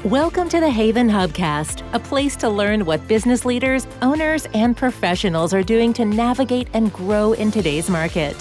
Welcome to the Haven Hubcast, a place to learn what business leaders, owners, and professionals are doing to navigate and grow in today's market.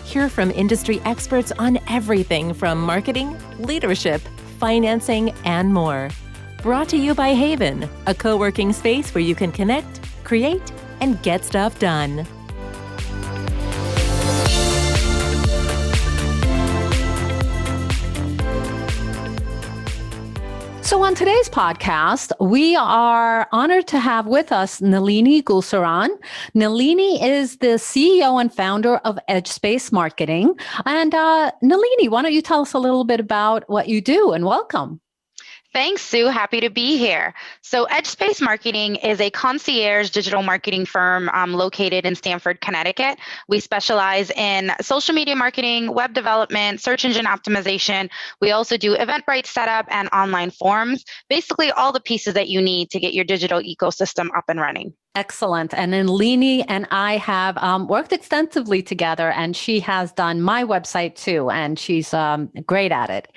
Hear from industry experts on everything from marketing, leadership, financing, and more. Brought to you by Haven, a co-working space where you can connect, create, and get stuff done. So on today's podcast, we are honored to have with us Nalini Gulsaran. Nalini is the CEO and founder of EdgeSpace Marketing. And Nalini, why don't you tell us a little bit about what you do, and welcome. Thanks, Sue. Happy to be here. So EdgeSpace Marketing is a concierge digital marketing firm located in Stamford, Connecticut. We specialize in social media marketing, web development, search engine optimization. We also do Eventbrite setup and online forms, basically all the pieces that you need to get your digital ecosystem up and running. Excellent. And then Lini and I have worked extensively together, and she has done my website too, and she's great at it.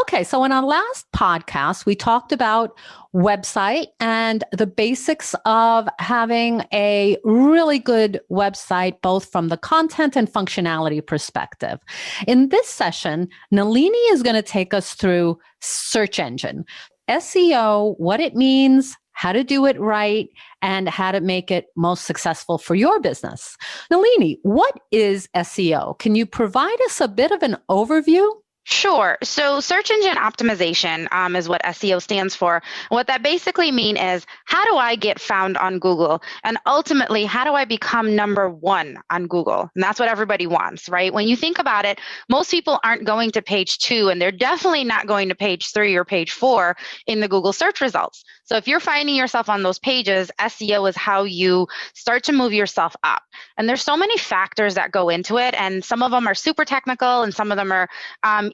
Okay, so in our last podcast, we talked about website and the basics of having a really good website, both from the content and functionality perspective. In this session, Nalini is going to take us through search engine, SEO, what it means, how to do it right, and how to make it most successful for your business. Nalini, what is SEO? Can you provide us a bit of an overview? Sure. So search engine optimization is what SEO stands for. What that basically means is, how do I get found on Google? And ultimately, how do I become number one on Google? And that's what everybody wants, right? When you think about it, most people aren't going to page 2, and they're definitely not going to page 3 or page 4 in the Google search results. So if you're finding yourself on those pages, SEO is how you start to move yourself up. And there's so many factors that go into it, and some of them are super technical, and some of them are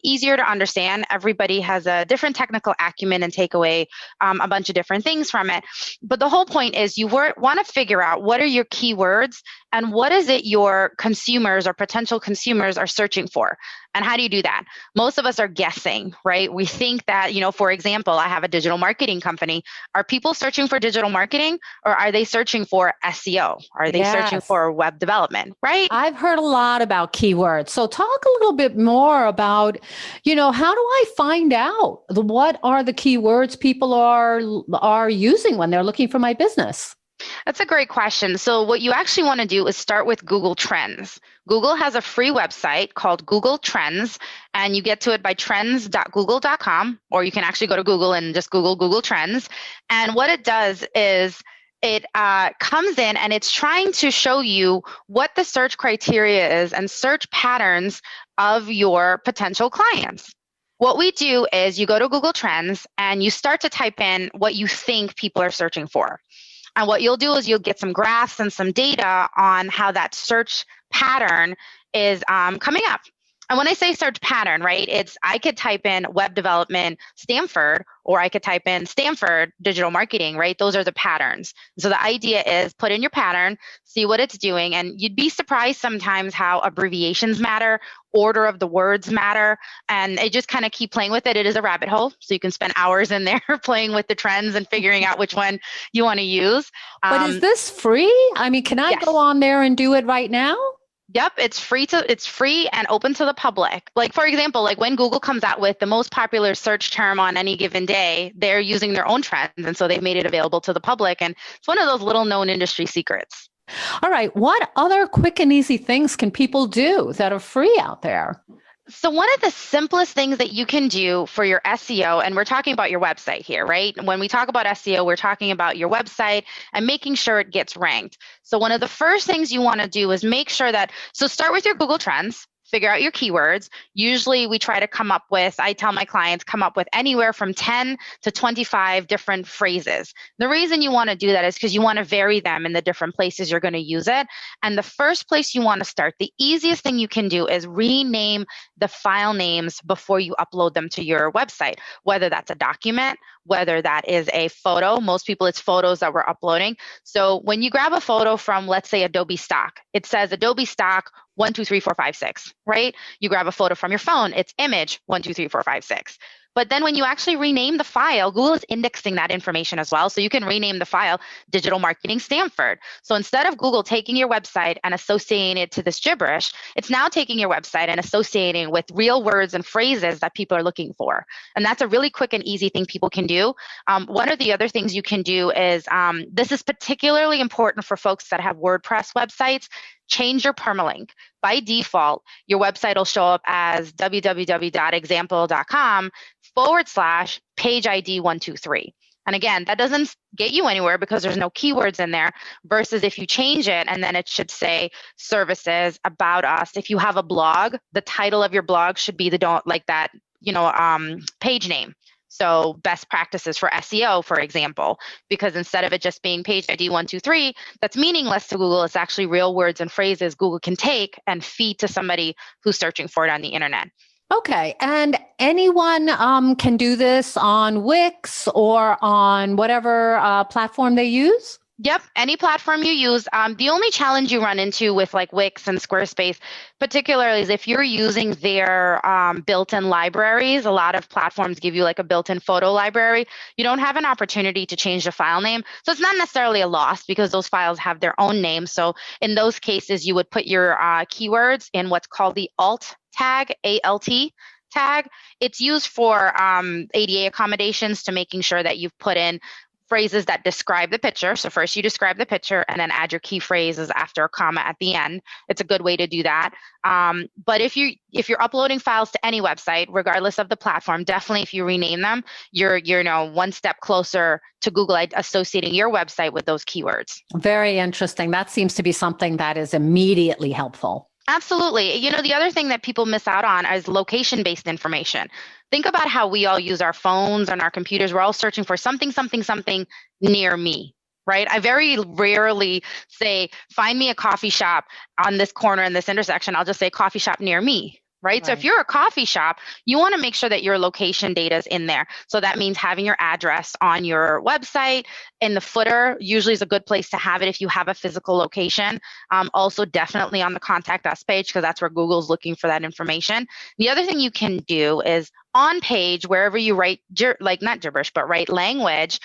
easier to understand. Everybody has a different technical acumen and take away a bunch of different things from it. But the whole point is you want to figure out what are your keywords and what is it your consumers or potential consumers are searching for. And how do you do that? Most of us are guessing, right? We think that, for example, I have a digital marketing company. Are people searching for digital marketing, or are they searching for SEO? Are they searching for web development, right? I've heard a lot about keywords. So talk a little bit more about, how do I find out what are the keywords people are using when they're looking for my business? That's a great question. So what you actually want to do is start with Google Trends. Google has a free website called Google Trends, and you get to it by trends.google.com, or you can actually go to Google and just Google Trends. And what it does is it comes in and it's trying to show you what the search criteria is and search patterns of your potential clients. What we do is you go to Google Trends and you start to type in what you think people are searching for. And what you'll do is you'll get some graphs and some data on how that search pattern is coming up. And when I say search pattern, right, I could type in web development Stanford, or I could type in Stanford digital marketing, right? Those are the patterns. So the idea is put in your pattern, see what it's doing, and you'd be surprised sometimes how abbreviations matter, order of the words matter, and it just kind of keep playing with it. It is a rabbit hole, so you can spend hours in there playing with the trends and figuring out which one you want to use. But is this free? I mean, can I go on there and do it right now? Yep, it's free and open to the public. Like, for example, like when Google comes out with the most popular search term on any given day, they're using their own trends. And so they've made it available to the public. And it's one of those little known industry secrets. All right. What other quick and easy things can people do that are free out there? So one of the simplest things that you can do for your SEO, and we're talking about your website here, right? When we talk about SEO, we're talking about your website and making sure it gets ranked. So one of the first things you want to do is make sure so start with your Google Trends. Figure out your keywords. Usually we try to I tell my clients, come up with anywhere from 10 to 25 different phrases. The reason you want to do that is because you want to vary them in the different places you're going to use it. And the first place you want to start, the easiest thing you can do is rename the file names before you upload them to your website, whether that's a document, whether that is a photo. Most people, it's photos that we're uploading. So when you grab a photo from, let's say, Adobe Stock, it says Adobe Stock 1, 2, 3, 4, 5, 6, right? You grab a photo from your phone, it's image 1, 2, 3, 4, 5, 6. But then when you actually rename the file, Google is indexing that information as well. So you can rename the file Digital Marketing Stanford. So instead of Google taking your website and associating it to this gibberish, it's now taking your website and associating with real words and phrases that people are looking for. And that's a really quick and easy thing people can do. One of the other things you can do is, this is particularly important for folks that have WordPress websites. Change your permalink. By default, your website will show up as www.example.com/page ID 123. And again, that doesn't get you anywhere because there's no keywords in there, versus if you change it and then it should say services, about us. If you have a blog, the title of your blog should be page name. So best practices for SEO, for example, because instead of it just being page ID 123, that's meaningless to Google. It's actually real words and phrases Google can take and feed to somebody who's searching for it on the internet. Okay. And anyone can do this on Wix or on whatever platform they use? Yep, any platform you use. The only challenge you run into with like Wix and Squarespace, particularly, is if you're using their built-in libraries. A lot of platforms give you like a built-in photo library. You don't have an opportunity to change the file name. So it's not necessarily a loss because those files have their own name. So in those cases, you would put your keywords in what's called the alt tag, ALT tag. It's used for ADA accommodations, to making sure that you've put in phrases that describe the picture. So first you describe the picture and then add your key phrases after a comma at the end. It's a good way to do that. But if you're uploading files to any website, regardless of the platform, definitely if you rename them, you're one step closer to Google associating your website with those keywords. Very interesting. That seems to be something that is immediately helpful. Absolutely. The other thing that people miss out on is location-based information. Think about how we all use our phones and our computers. We're all searching for something near me, right? I very rarely say, find me a coffee shop on this corner in this intersection. I'll just say coffee shop near me. Right? So if you're a coffee shop, you want to make sure that your location data is in there. So that means having your address on your website. In the footer usually is a good place to have it if you have a physical location. Also definitely on the contact us page, because that's where Google's looking for that information. The other thing you can do is on page, wherever you write, not gibberish, but write language,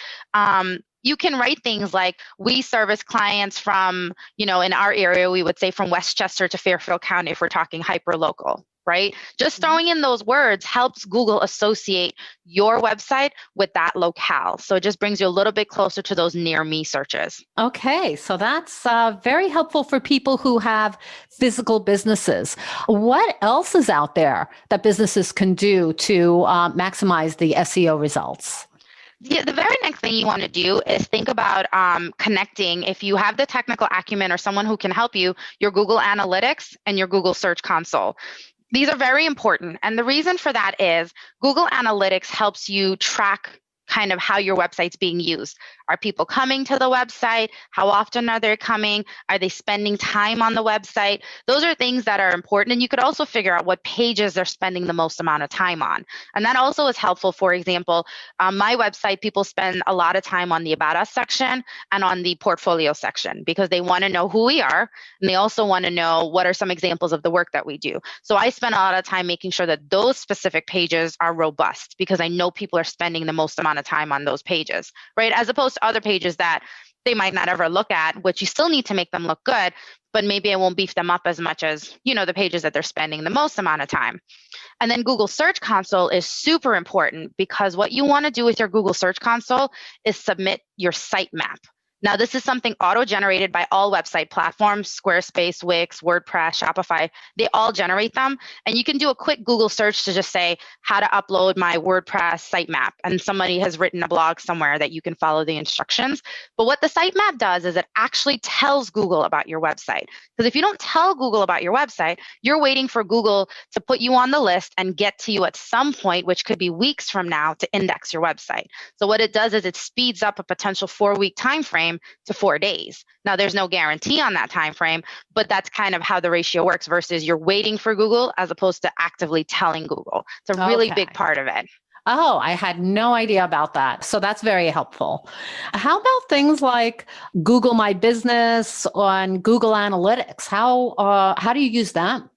you can write things like, we service clients from, in our area, we would say from Westchester to Fairfield County if we're talking hyper local. Right? Just throwing in those words helps Google associate your website with that locale. So it just brings you a little bit closer to those near me searches. Okay. So that's very helpful for people who have physical businesses. What else is out there that businesses can do to maximize the SEO results? Yeah, the very next thing you want to do is think about connecting, if you have the technical acumen or someone who can help you, your Google Analytics and your Google Search Console. These are very important. And the reason for that is Google Analytics helps you track kind of how your website's being used. Are people coming to the website? How often are they coming? Are they spending time on the website? Those are things that are important. And you could also figure out what pages they're spending the most amount of time on. And that also is helpful. For example, on my website, people spend a lot of time on the About Us section and on the Portfolio section because they want to know who we are. And they also want to know what are some examples of the work that we do. So I spend a lot of time making sure that those specific pages are robust because I know people are spending the most amount of time on those pages, right? As opposed to other pages that they might not ever look at, which you still need to make them look good, but maybe I won't beef them up as much as, the pages that they're spending the most amount of time. And then Google Search Console is super important because what you want to do with your Google Search Console is submit your sitemap. Now, this is something auto-generated by all website platforms, Squarespace, Wix, WordPress, Shopify. They all generate them. And you can do a quick Google search to just say how to upload my WordPress sitemap. And somebody has written a blog somewhere that you can follow the instructions. But what the sitemap does is it actually tells Google about your website. Because if you don't tell Google about your website, you're waiting for Google to put you on the list and get to you at some point, which could be weeks from now, to index your website. So what it does is it speeds up a potential 4-week time frame to 4 days. Now, there's no guarantee on that time frame, but that's kind of how the ratio works versus you're waiting for Google as opposed to actively telling Google. It's a really big part of it. Oh, I had no idea about that. So that's very helpful. How about things like Google My Business on Google Analytics? How do you use them?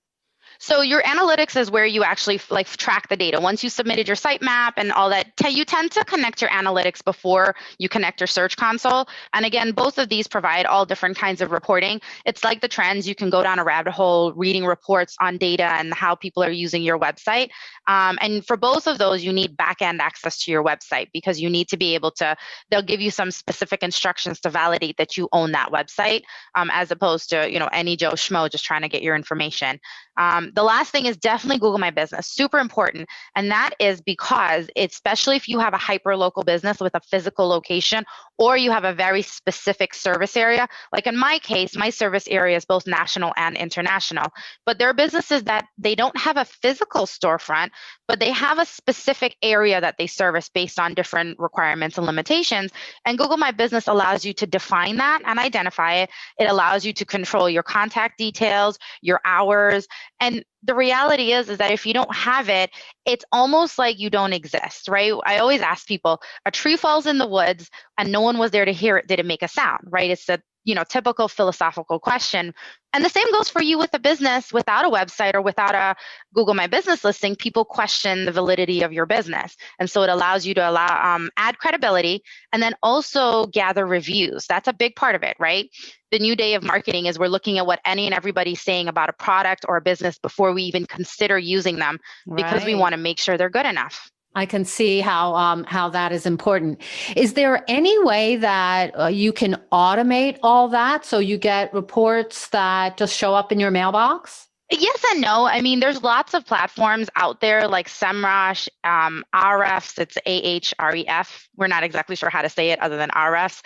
So your analytics is where you actually like track the data. Once you submitted your sitemap and all that, you tend to connect your analytics before you connect your search console. And again, both of these provide all different kinds of reporting. It's like the trends. You can go down a rabbit hole reading reports on data and how people are using your website. And for both of those, you need back-end access to your website because you need to be able to, they'll give you some specific instructions to validate that you own that website, as opposed to, any Joe Schmo just trying to get your information. The last thing is definitely Google My Business, super important. And that is because, especially if you have a hyper local business with a physical location, or you have a very specific service area. Like in my case, my service area is both national and international, but there are businesses that they don't have a physical storefront, but they have a specific area that they service based on different requirements and limitations. And Google My Business allows you to define that and identify it. It allows you to control your contact details, your hours. And the reality is that if you don't have it, it's almost like you don't exist, right? I always ask people, a tree falls in the woods and no one was there to hear it. Did it make a sound, right? It's a typical philosophical question. And the same goes for you with a business without a website or without a Google My Business listing. People question the validity of your business. And so it allows you to add credibility and then also gather reviews. That's a big part of it, right? The new day of marketing is we're looking at what any and everybody's saying about a product or a business before we even consider using them, because we want to make sure they're good enough. I can see how that is important. Is there any way that you can automate all that so you get reports that just show up in your mailbox? Yes and no. I mean, there's lots of platforms out there like SEMrush, Ahrefs. It's Ahref. We're not exactly sure how to say it other than Ahrefs.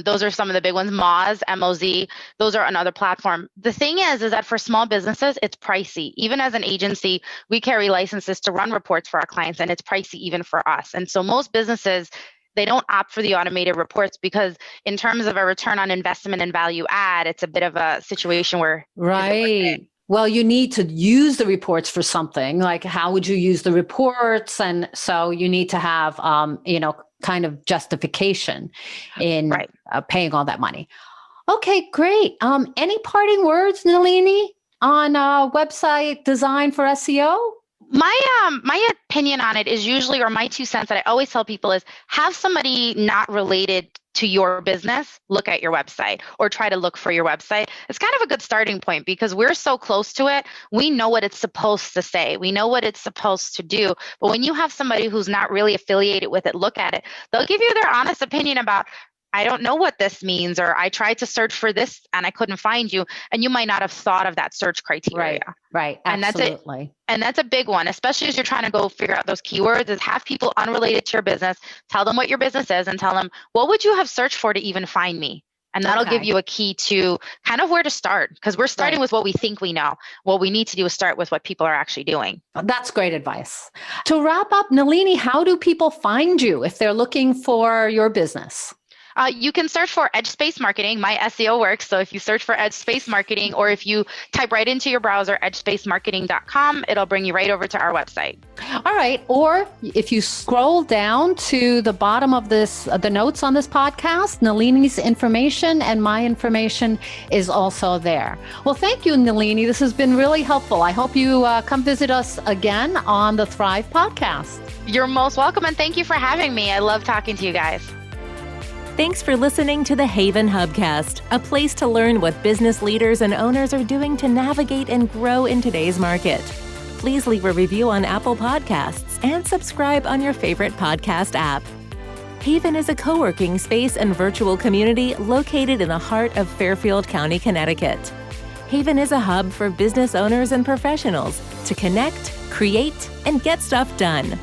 Those are some of the big ones. Moz, M-O-Z. Those are another platform. The thing is that for small businesses, it's pricey. Even as an agency, we carry licenses to run reports for our clients, and it's pricey even for us. And so most businesses, they don't opt for the automated reports because in terms of a return on investment and value add, it's a bit of a situation where right. Well, you need to use the reports for something. Like, how would you use the reports? And so you need to have, kind of justification in paying all that money. Okay, great. Any parting words, Nalini, on website design for SEO? My opinion on it is usually, or my 2 cents that I always tell people is, have somebody not related to your business look at your website or try to look for your website. It's kind of a good starting point because we're so close to it. We know what it's supposed to say. We know what it's supposed to do. But when you have somebody who's not really affiliated with it, look at it, they'll give you their honest opinion about, I don't know what this means, or I tried to search for this and I couldn't find you. And you might not have thought of that search criteria. Right. Absolutely. And that's a big one, especially as you're trying to go figure out those keywords, is have people unrelated to your business, tell them what your business is and tell them, what would you have searched for to even find me? And that'll give you a key to kind of where to start, because we're starting with what we think we know. What we need to do is start with what people are actually doing. That's great advice. To wrap up, Nalini, how do people find you if they're looking for your business? You can search for Edge Space Marketing. My SEO works. So if you search for Edge Space Marketing, or if you type right into your browser, edgespacemarketing.com, it'll bring you right over to our website. All right. Or if you scroll down to the bottom of the notes on this podcast, Nalini's information and my information is also there. Well, thank you, Nalini. This has been really helpful. I hope you come visit us again on the Thrive podcast. You're most welcome. And thank you for having me. I love talking to you guys. Thanks for listening to the Haven Hubcast, a place to learn what business leaders and owners are doing to navigate and grow in today's market. Please leave a review on Apple Podcasts and subscribe on your favorite podcast app. Haven is a co-working space and virtual community located in the heart of Fairfield County, Connecticut. Haven is a hub for business owners and professionals to connect, create, and get stuff done.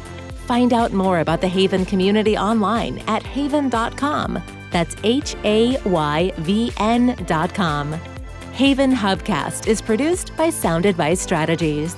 Find out more about the Haven community online at haven.com. That's HAYVN.com. Haven Hubcast is produced by Sound Advice Strategies.